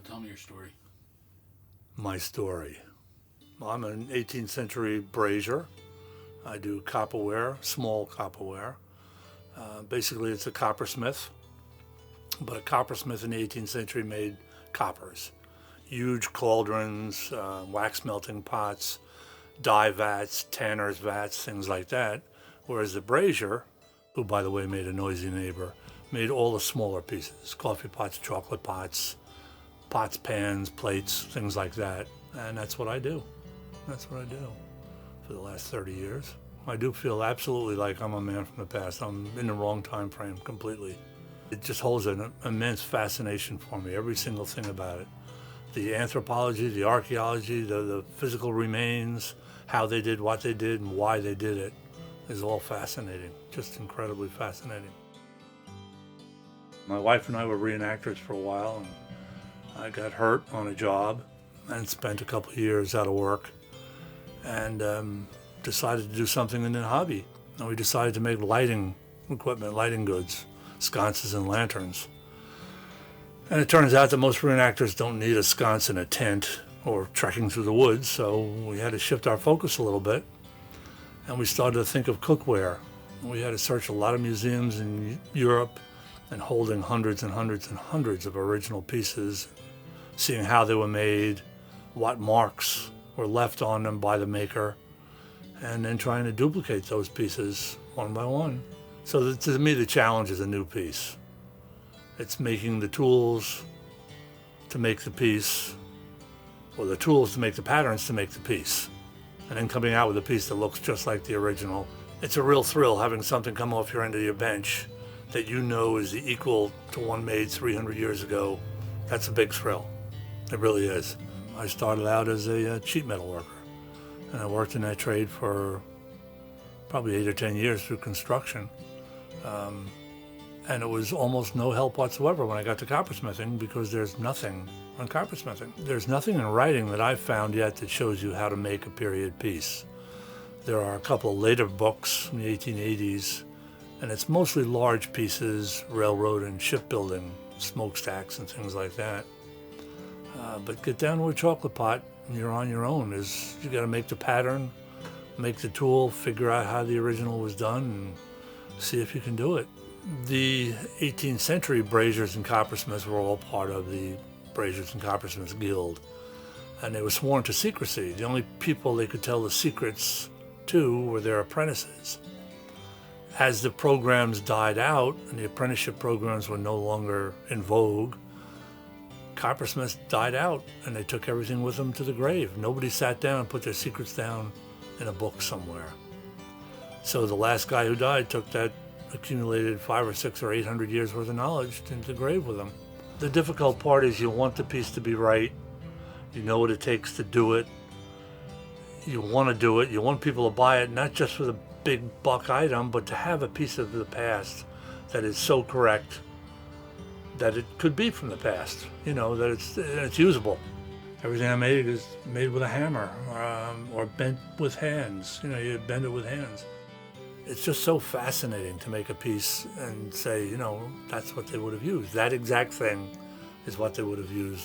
Tell me your story. My story. Well, I'm an 18th century brazier. I do copperware, small copperware. Basically, it's a coppersmith, but a coppersmith in the 18th century made coppers. Huge cauldrons, wax melting pots, dye vats, tanner's vats, things like that. Whereas the brazier, who by the way made a noisy neighbor, made all the smaller pieces, coffee pots, chocolate pots, pans, plates, things like that. And that's what I do. That's what I do for the last 30 years. I do feel absolutely like I'm a man from the past. I'm in the wrong time frame completely. It just holds an immense fascination for me, every single thing about it. The anthropology, the archaeology, the physical remains, how they did what they did and why they did it is all fascinating, just incredibly fascinating. My wife and I were reenactors for a while, and I got hurt on a job and spent a couple of years out of work and decided to do something in the hobby. And we decided to make lighting equipment, lighting goods, sconces and lanterns. And it turns out that most reenactors don't need a sconce and a tent or trekking through the woods, so we had to shift our focus a little bit. And we started to think of cookware. We had to search a lot of museums in Europe and holding hundreds and hundreds and hundreds of original pieces, seeing how they were made, what marks were left on them by the maker, and then trying to duplicate those pieces one by one. So to me, the challenge is a new piece. It's making the tools to make the piece, or the tools to make the patterns to make the piece, and then coming out with a piece that looks just like the original. It's a real thrill having something come off your end of your bench that you know is the equal to one made 300 years ago. That's a big thrill. It really is. I started out as a sheet metal worker, and I worked in that trade for probably 8 or 10 years through construction. And it was almost no help whatsoever when I got to coppersmithing, because there's nothing on coppersmithing. There's nothing in writing that I've found yet that shows you how to make a period piece. There are a couple of later books from the 1880s, and it's mostly large pieces, railroad and shipbuilding, smokestacks and things like that. But get down to a chocolate pot and you're on your own. You got to make the pattern, make the tool, figure out how the original was done, and see if you can do it. The 18th century braziers and coppersmiths were all part of the Braziers and Coppersmiths Guild, and they were sworn to secrecy. The only people they could tell the secrets to were their apprentices. As the programs died out and the apprenticeship programs were no longer in vogue, coppersmiths died out and they took everything with them to the grave. Nobody sat down and put their secrets down in a book somewhere. So the last guy who died took that accumulated 500 or 600 or 800 years worth of knowledge into the grave with him. The difficult part is you want the piece to be right. You know what it takes to do it. You want to do it. You want people to buy it, not just for the big buck item, but to have a piece of the past that is so correct that it could be from the past, that it's usable. Everything I made is made with a hammer or bent with hands. You bend it with hands. It's just so fascinating to make a piece and say, that's what they would have used. That exact thing is what they would have used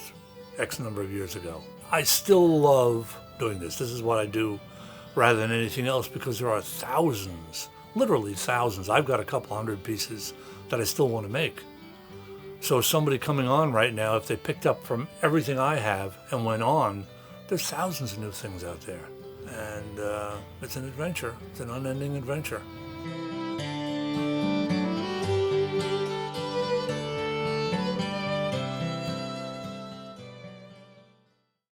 X number of years ago. I still love doing this. This is what I do rather than anything else, because there are thousands, literally thousands. I've got a couple hundred pieces that I still want to make. So somebody coming on right now, if they picked up from everything I have and went on, there's thousands of new things out there. And it's an adventure. It's an unending adventure.